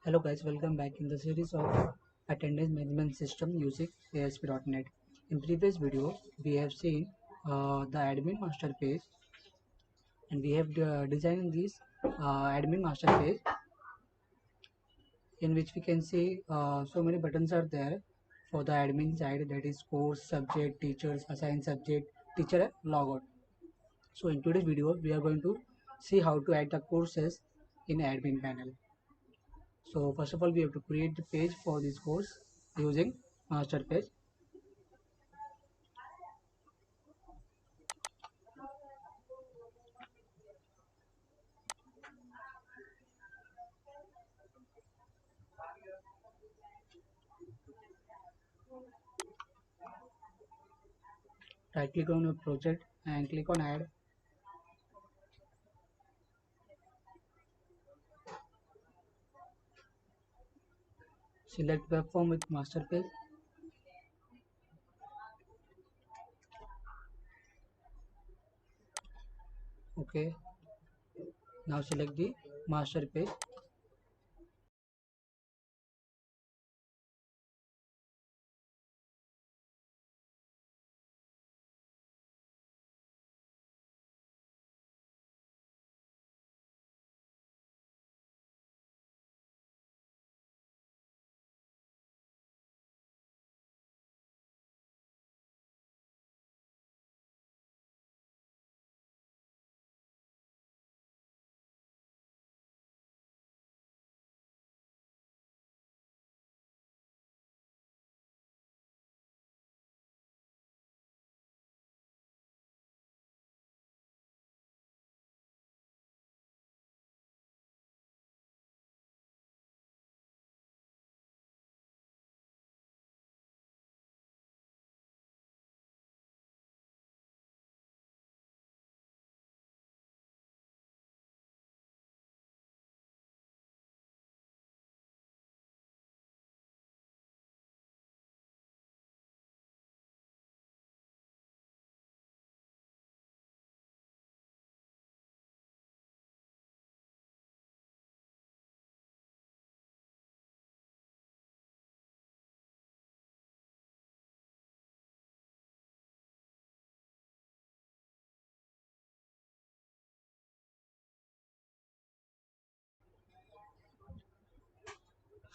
Hello guys, welcome back in the series of attendance management system using ASP.NET. In previous video, we have seen the admin master page, and we have designed this admin master page in which we can see so many buttons are there for the admin side, that is course, subject, teachers, assign subject, teacher, logout. So in today's video, we are going to see how to add the courses in admin panel. So first of all, we have to create the page for this course using master page. Right click on your project and click on add. Select web form with master page. Okay. Now select the master page.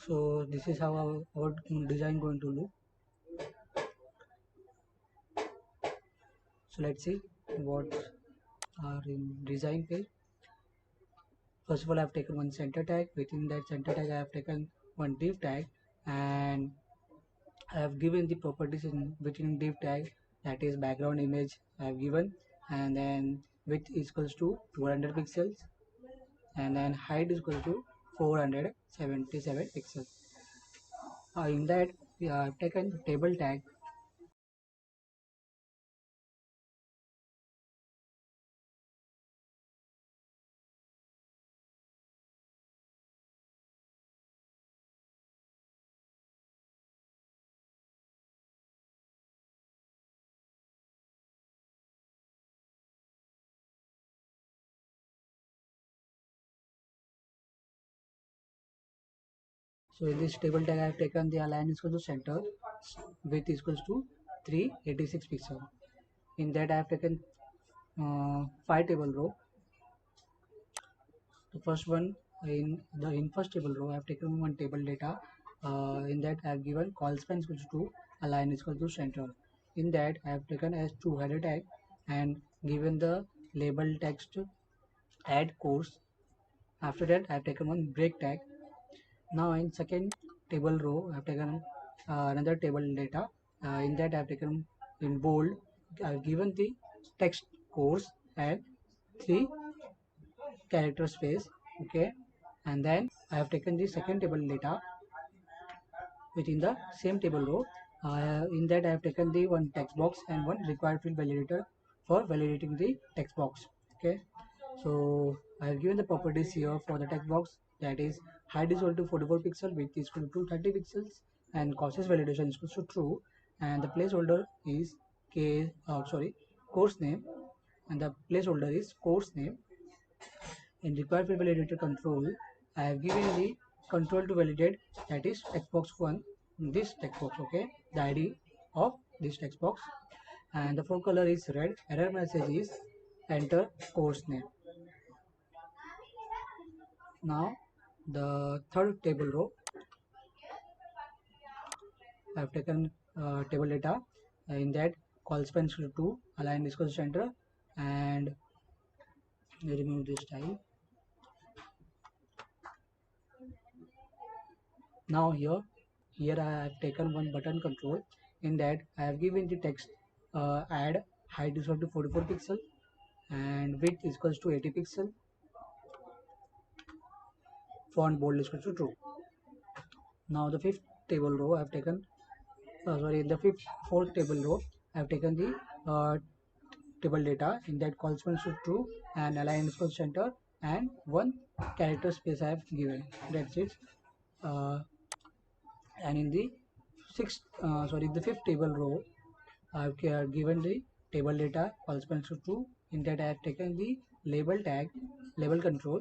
So this is how our design going to look. So let's see what are in design page. First of all, I have taken one center tag. Within that center tag, I have taken one div tag, and I have given the properties in between div tag, that is background image I have given, and then width is equals to 200 pixels, and then height is equal to 477 pixels. In that, we have taken table tag. So in this table tag, I have taken the align is equal to center, width is equals to 386 pixel. In that, I have taken 5 table row. The first one, in first table row, I have taken one table data. In that, I have given call span is equal to align is equal to center. In that, I have taken as two header tag and given the label text add course. After that, I have taken one break tag. Now in second table row, I have taken another table data. In that, I have taken in bold. I have given the text course and three character space. Okay, and then I have taken the second table data within the same table row. In that, I have taken the one text box and one required field validator for validating the text box. Okay, so I have given the properties here for the text box, that is height is equal to 44 pixel, width is equal to 30 pixels, and causes validation is equal to true, and the placeholder is course name, and the placeholder is course name. In required field validator control, I have given the control to validate, that is text box 1, this text box, okay, the ID of this text box, and the font color is red. Error message is enter course name. Now the third table row, I have taken table data, in that call spans to align discourse center, and remove this style. Now here I have taken one button control, in that I have given the text add height is equal to 44 pixel and width is equals to 80 pixel, font bold is equal to true. Now the fifth table row I have taken, sorry, the fourth table row I have taken the table data, in that corresponds to true and align equals center, and one character space I have given. That's it. Uh, and in the the fifth table row, I have given the table data corresponds to true. In that I have taken the label tag, label control.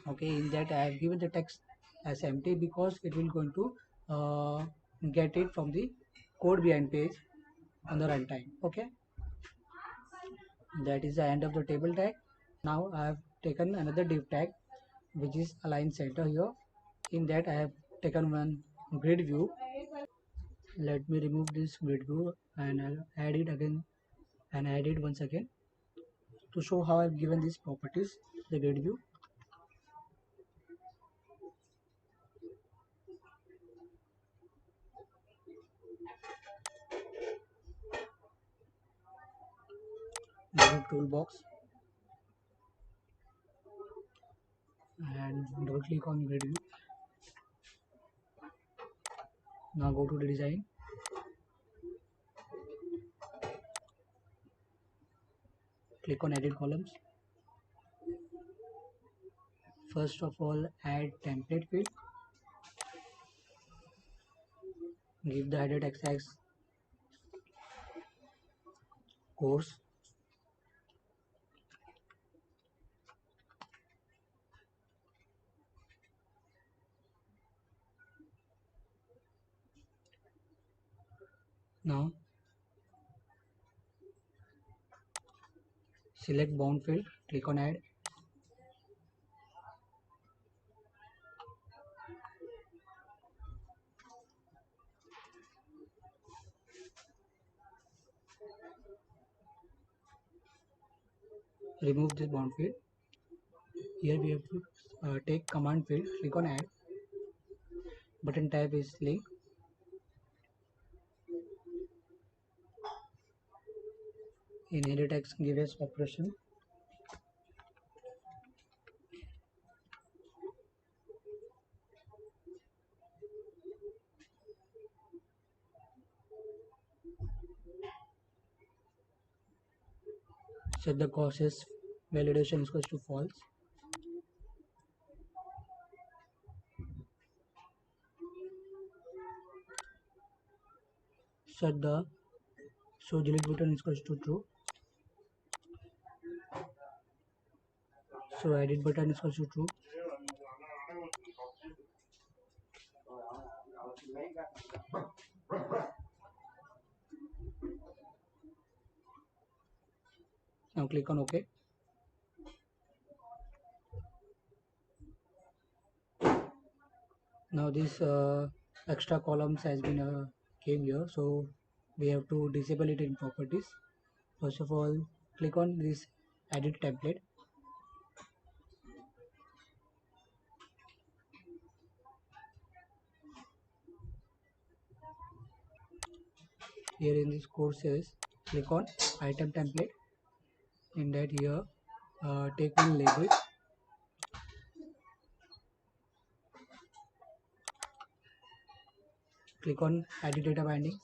Okay, in that I have given the text as empty because it will going to get it from the code behind page on the runtime. Okay, that is the end of the table tag. Now I have taken another div tag which is align center here. In that I have taken one grid view. Let me remove this grid view and I'll add it again and add it once again to show how I've given these properties. The grid view. Go toolbox and double click on grid view. Now go to the design. Click on edit columns. First of all, add template field. Give the header text as course. Now select bound field. Click on add. Remove this bound field. Here we have to take command field. Click on add. Button type is link. In header text give us operation. Set the causes validation is equals to false. Set the show delete button is equals to true. So edit button is equals to true. Now click on OK. Now this extra columns has been came here, so we have to disable it in properties. First of all, click on this edit template. Here in this courses, click on item template. In that here, take one label. Click on edit data bindings.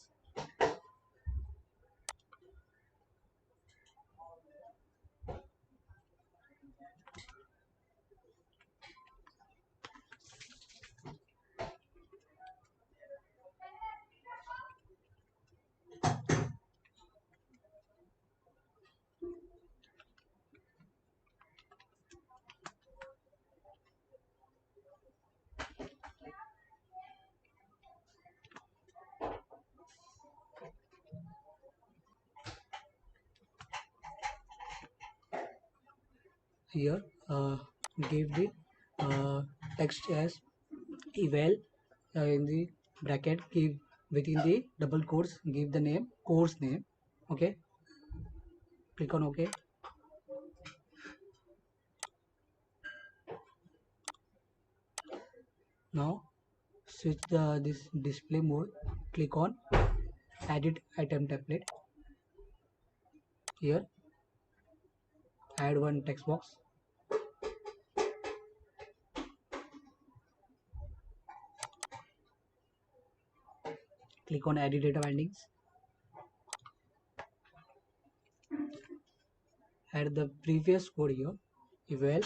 here give the text as eval in the bracket, give within the double quotes, give the name, course name. Okay, click on OK. Now switch this display mode, click on edit item template. Here add one text box, click on edit data bindings, add the previous code here, eval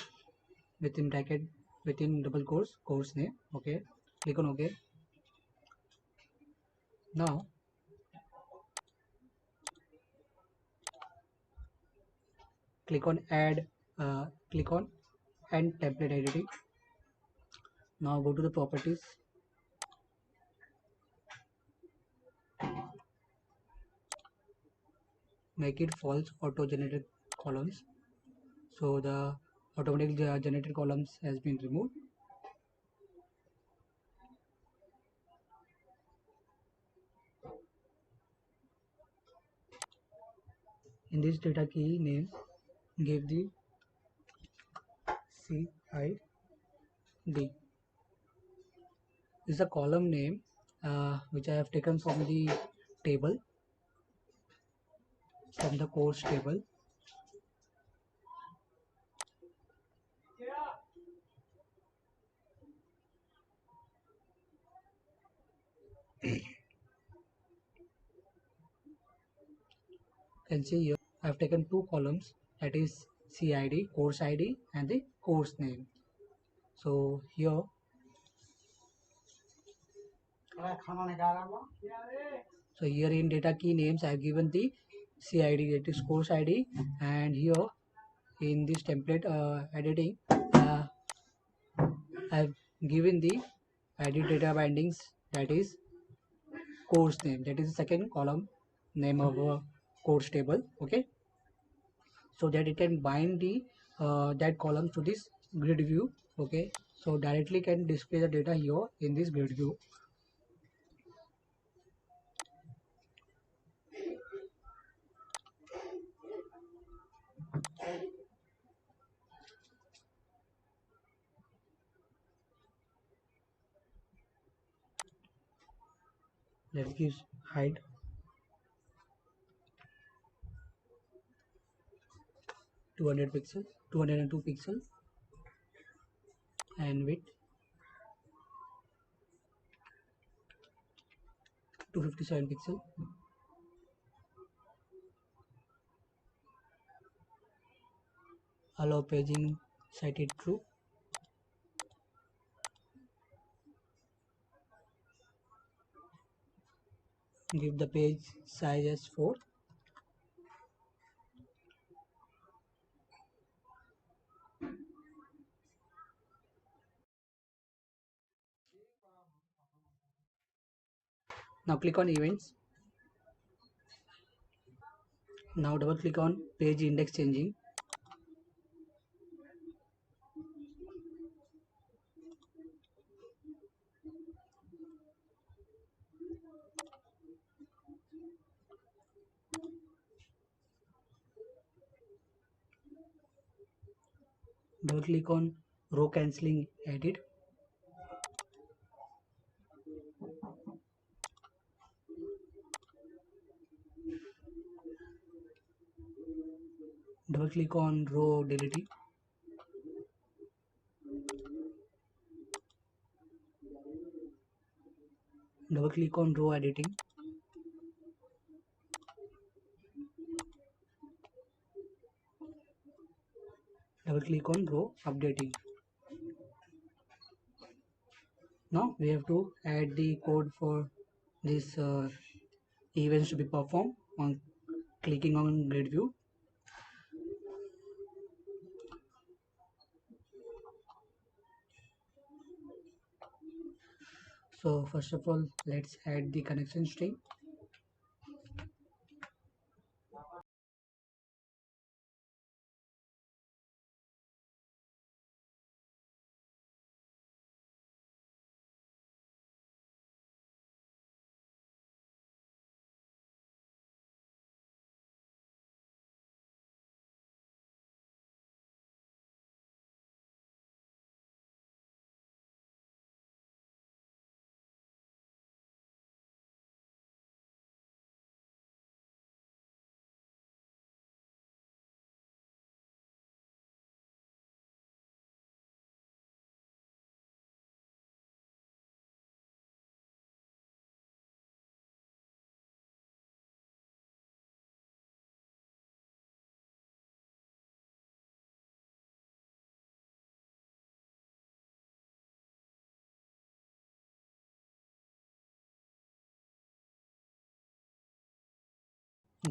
within bracket within double quotes, course name. Okay, click on OK. Now click on click on and template editing. Now go to the properties, make it false auto generated columns. So the automatic generated columns has been removed. In this data key name, give the CID. This is a column name which I have taken from the table, from the course table. You can see here I have taken two columns, that is CID, course ID, and the course name. So here in data key names I have given the CID, that is course ID, and here in this template editing I have given the edit data bindings, that is course name, that is the second column name of a course table. Okay, so that it can bind the that column to this grid view. Okay, so directly can display the data here in this grid view. Let's give height 200 pixels, 202 pixels, and width 257 pixels. Allow paging cited true. Give the page size as 4. Now click on events. Now double click on page index changing. Double click on row cancelling edit. Double click on row deleting. Double click on row editing. Double click on row updating. Now we have to add the code for this events to be performed on clicking on grid view. So first of all, let's add the connection string.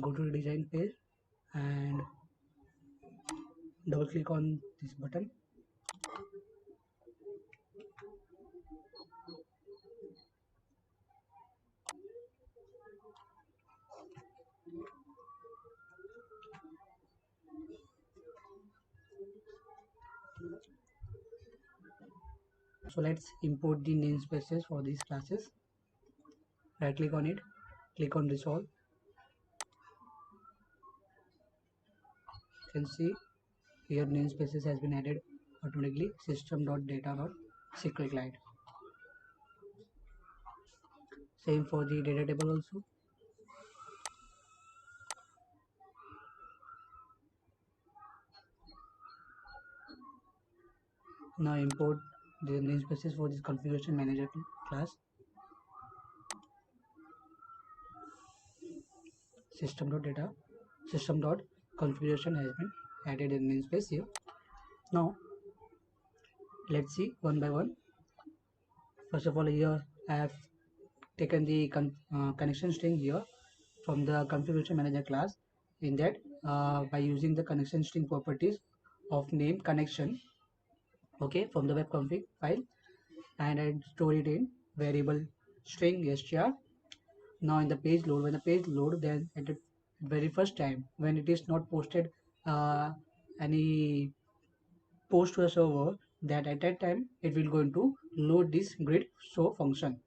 go to the design page and double click on this button. So let's import the namespaces for these classes. Right click on it, click on resolve. You can see here namespaces has been added automatically, system.data.SQL client. Same for the data table also. Now import the namespaces for this configuration manager class. System.configuration has been added in namespace here. Now let's see one by one. First of all, here I have taken the connection string here from the configuration manager class. In that, by using the connection string properties of name connection, okay, from the web config file, and I store it in variable string str. Now in the page load, when the page load, then at the very first time when it is not posted any post to a server, that at that time it will going to load this grid show function.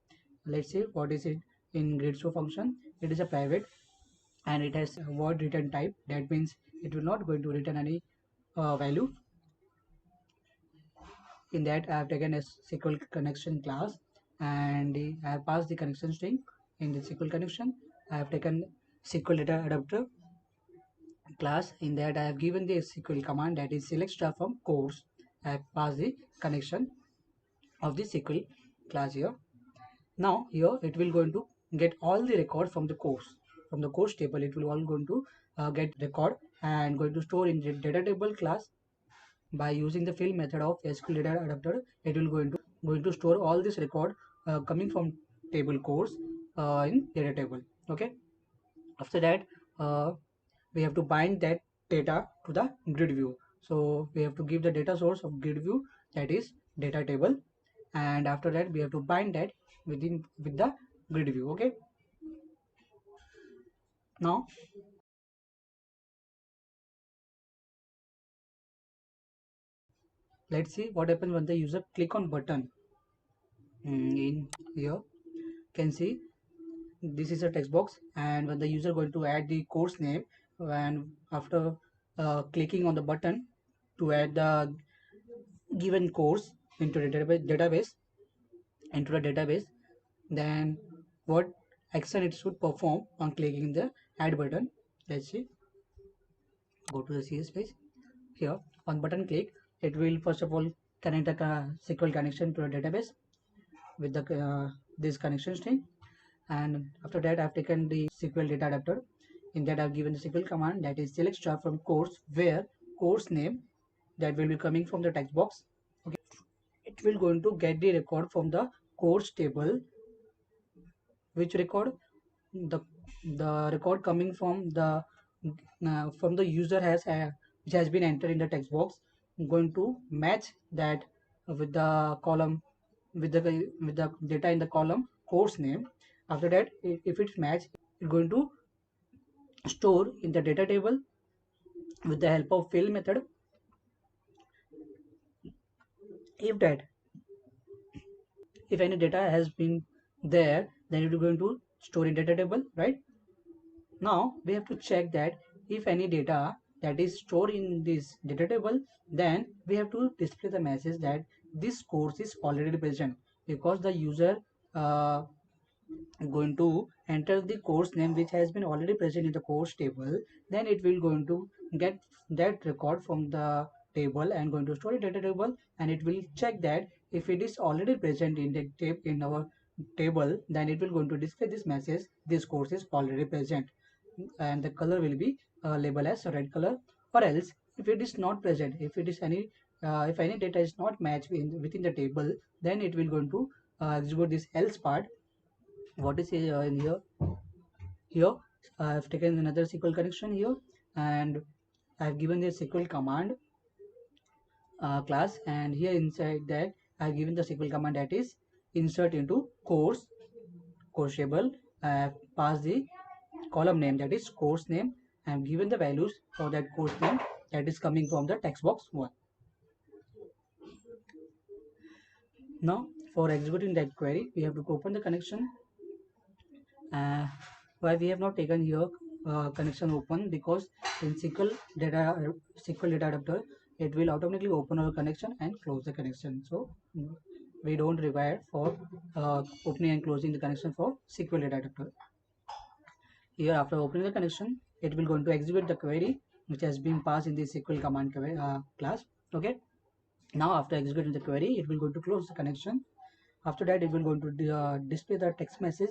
Let's say what is it in grid show function. It is a private and it has a void return type. That means it will not going to return any value. In that I have taken a SQL connection class and I have passed the connection string. In the SQL connection I have taken SQL data adapter class. In that I have given the SQL command, that is select star from course. I have passed the connection of the SQL class here. Now here it will going to get all the record from the course table. It will all going to get record and going to store in the data table class. By using the fill method of SQL data adapter, it will going to store all this record coming from table course in data table. Okay, after that we have to bind that data to the grid view. So we have to give the data source of grid view, that is data table, and after that we have to bind that with the grid view. Okay, now let's see what happens when the user click on button. In here can see this is a text box, and when the user going to add the course name, and after clicking on the button to add the given course into the database, then what action it should perform on clicking the add button. Let's see, go to the CS page. Here on button click, it will first of all connect the SQL connection to a database with the this connection string, and after that I've taken the SQL data adapter. In that I've given the SQL command, that is select star from course, where course name that will be coming from the text box. Okay, it will going to get the record from the course table. Which record? The record coming from the user has which has been entered in the text box, going to match that with the column, with the data in the column course name. After that, if it's matched, it's going to store in the data table with the help of fill method. If any data has been there, then it is going to store in data table, right? Now we have to check that if any data that is stored in this data table, then we have to display the message that this course is already present, because the user uh, going to enter the course name which has been already present in the course table. Then it will going to get that record from the table and going to store it data table, and it will check that if it is already present in the in our table, then it will going to display this message, this course is already present, and the color will be labeled as red color. Or else if it is not present, if any data is not matched within the table, then it will going to execute this else part. What is in here? Here I have taken another SQL connection here, and I have given the SQL command class, and here inside that I have given the SQL command, that is insert into course table. I have passed the column name, that is course name. I have given the values for that course name, that is coming from the text box 1. Now for executing that query, we have to open the connection. Why we have not taken here connection open? Because in SQL data adapter, it will automatically open our connection and close the connection. So we don't require for opening and closing the connection for SQL data adapter. Here, after opening the connection, it will going to execute the query which has been passed in the SQL command class. Okay. Now after executing the query, it will going to close the connection. After that, it will going to display the text message,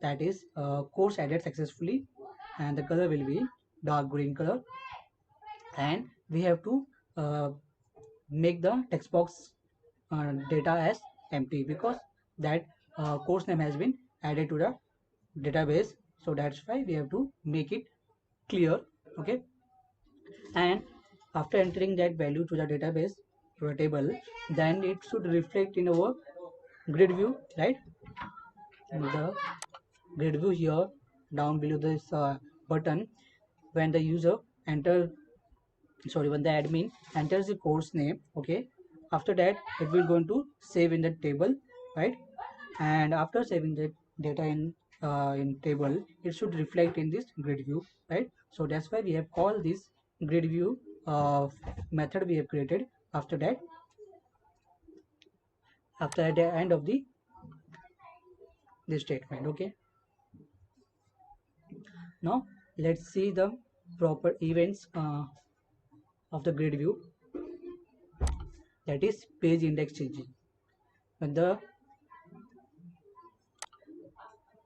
that is course added successfully, and the color will be dark green color. And we have to make the text box data as empty, because that course name has been added to the database. So that's why we have to make it clear. Okay. And after entering that value to the database, to a table, then it should reflect in our grid view, right? And the grid view here down below this button, when the user enter when the admin enters the course name. Okay, after that it will going to save in the table, right? And after saving the data in table, it should reflect in this grid view, right? So that's why we have called this grid view method we have created after the end of the this statement. Okay, now let's see the proper events of the grid view, that is page index changing. When the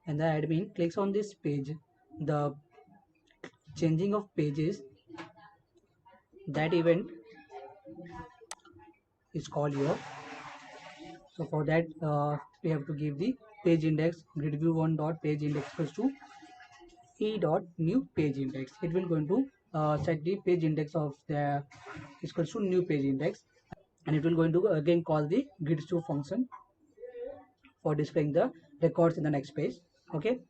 admin clicks on this page, the changing of pages, that event is called here. So for that we have to give the page index grid view 1 dot page index equals to e dot new page index. It will going to set the page index of the equals to new page index, and it will going to again call the grid to function for displaying the records in the next page. Okay,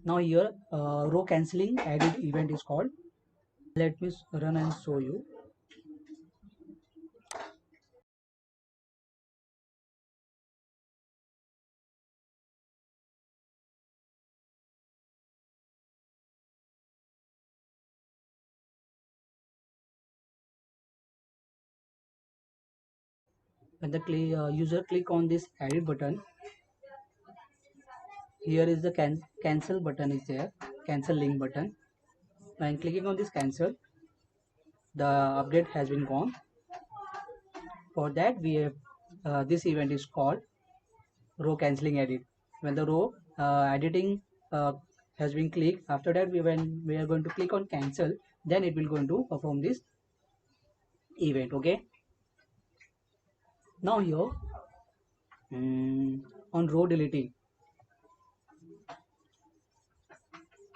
now here row cancelling added event is called. Let me run and show you. When the user click on this edit button, here is the cancel button is there, cancel link button. When clicking on this cancel, the update has been gone. For that we have this event is called row cancelling edit. When the row editing has been clicked, after that when we are going to click on cancel, then it will going to perform this event. Okay, now here on row deleting,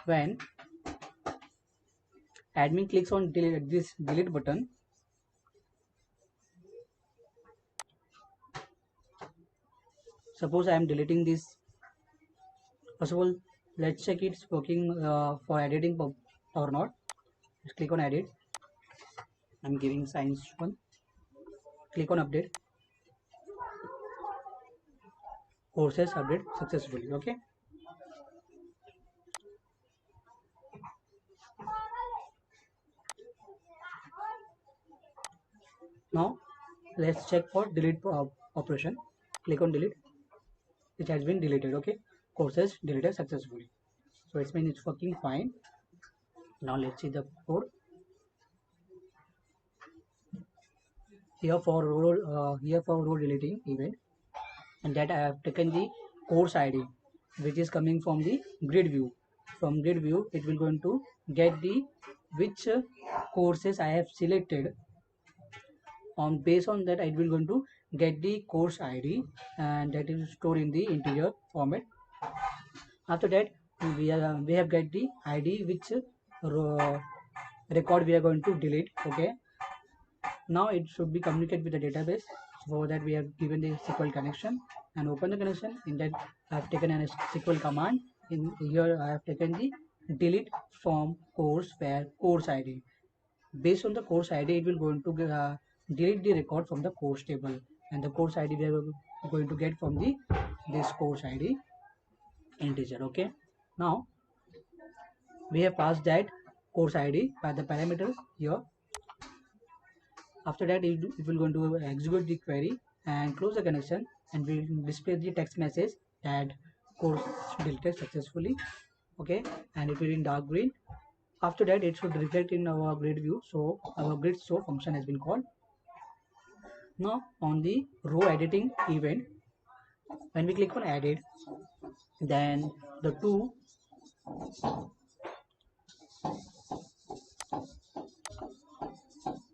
when admin clicks on this delete button, suppose I am deleting this. First of all, let's check it's working for editing or not. Let's click on edit. I'm giving science one. Click on update. Courses update successfully. Okay, now let's check for delete operation. Click on delete. It has been deleted. Okay, courses deleted successfully, so it means it's working fine. Now let's see the code. Here for row deleting event, and that I have taken the course ID, which is coming from the grid view. From grid view, it will going to get the which courses I have selected. On based on that, it will going to get the course ID, and that is stored in the integer format. After that, we have get the ID which record we are going to delete. Okay, now it should be communicate with the database. For that we have given the SQL connection and open the connection. In that I have taken a SQL command. In here I have taken the delete from course where course ID. Based on the course ID, it will going to delete the record from the course table, and the course ID we are going to get from the this course ID integer. Okay, now we have passed that course ID by the parameters here. After that, it will going to execute the query and close the connection, and will display the text message that course deleted successfully. Okay, and it will in dark green. After that, it should reflect in our grid view. So our grid show function has been called. Now on the row editing event, when we click on edit, then the two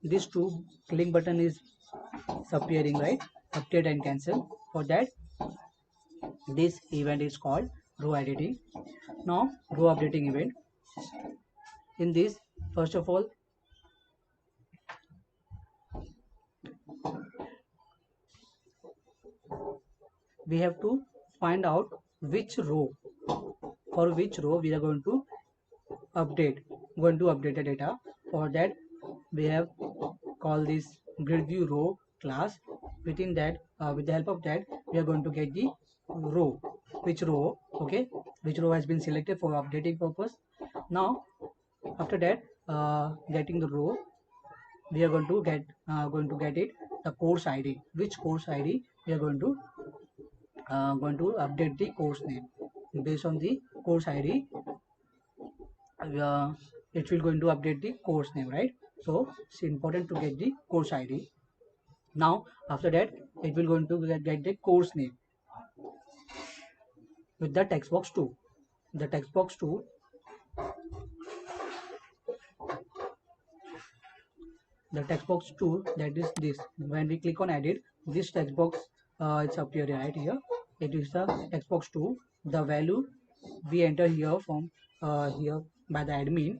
this two link button is appearing, right? Update and cancel. For that, this event is called row editing. Now row updating event. In this, first of all, we have to find out which row, for which row we are update going to update the data. For that, we have call this grid view row class. Within that, with the help of that, we are going to get the row, which row. Okay, which row has been selected for updating purpose. Now after that, getting the row, we are going to get it the course ID. Which course ID we are going to update the course name. Based on the course ID, it will going to update the course name, right? So it's important to get the course ID. Now after that, it will going to get the course name with the text box 2. The text box 2, the text box 2, that is this. When we click on edit, this text box it's appearing right here. It is the text box 2. The value we enter here from here by the admin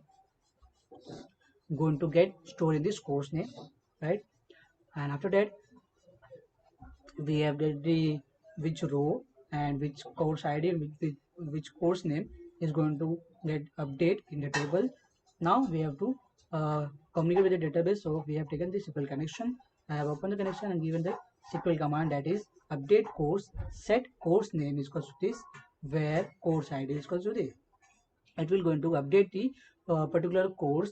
going to get stored in this course name, right? And after that, we have the which row and which course ID and which course name is going to get update in the table. Now we have to communicate with the database. So we have taken the SQL connection. I have opened the connection and given the SQL command, that is update course set course name is equal to this, where course ID is equal to this. It will going to update the particular course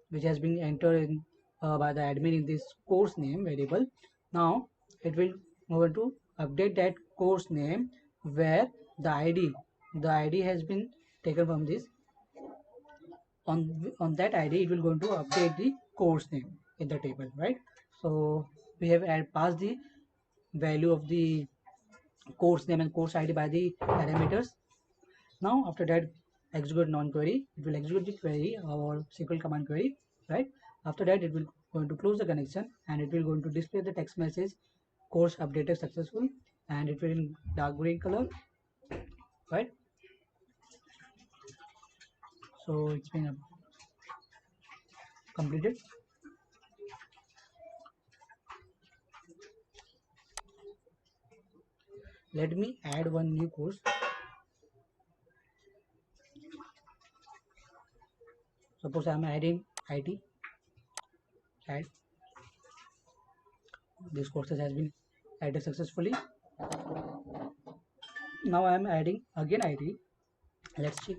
which has been entered in by the admin in this course name variable. Now it will going to update that course name where the id has been taken from this. On that id, it will going to update the course name in the table, right? So we have passed the value of the course name and course id by the parameters. Now after that, execute non-query. It will execute the query or SQL command query, right? After that, it will going to close the connection, and it will going to display the text message course updated successful, and it will in dark green color, right? So it's been completed. Let me add one new course. Suppose I am adding IT. Add. This courses has been added successfully. Now I am adding again IT. Let's check.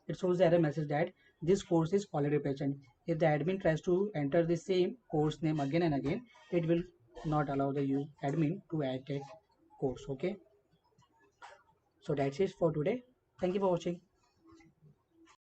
It shows the error message that this course is already present. If the admin tries to enter the same course name again and again, it will not allow the admin to add that course. Okay. So that's it for today. Thank you for watching.